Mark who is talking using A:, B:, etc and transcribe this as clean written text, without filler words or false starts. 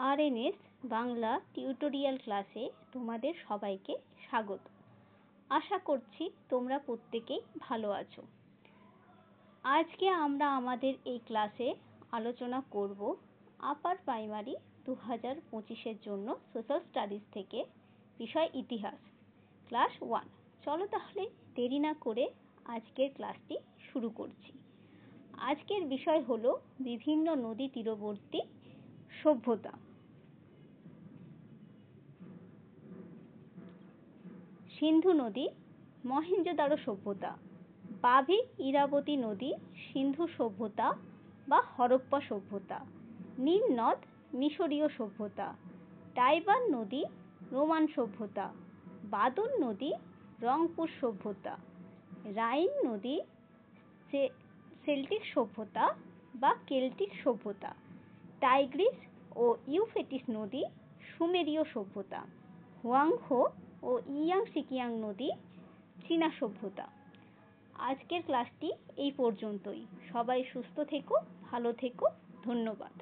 A: RNase Bangla tutorial ক্লাসে তোমাদের সবাইকে স্বাগত। আশা করছি তোমরা প্রত্যেকেই ভালো আছো। আজকে আমরা আমাদের এই ক্লাসে আলোচনা করব আপার প্রাইমারি 2025-এর জন্য সোশ্যাল স্টাডিজ থেকে বিষয় ইতিহাস ক্লাস 1। চলো তাহলে দেরি না করে আজকের ক্লাসটি শুরু করছি। আজকের বিষয় হলো বিভিন্ন নদী তীরবর্তী সভ্যতা। সিন্ধু নদী, মহেঞ্জোদারো সভ্যতা, বাভি ইরাবতী নদী, সিন্ধু সভ্যতা বা হরপ্পা সভ্যতা, নীল নদ, মিশরীয় সভ্যতা, টাইবার নদী, রোমান সভ্যতা, বাদন নদী, রংপুর সভ্যতা, রাইন নদী, সেল্টিক সভ্যতা বা কেল্টিক সভ্যতা, টাইগ্রিস ও ইউফ্রেটিস নদী, সুমেরীয় সভ্যতা, হুয়াংহো ও ইয়াংসিকিয়াং নদী, চীনা সভ্যতা। আজকের ক্লাসটি এই পর্যন্তই। সবাই সুস্থ থেকো, ভালো থেকো, ধন্যবাদ।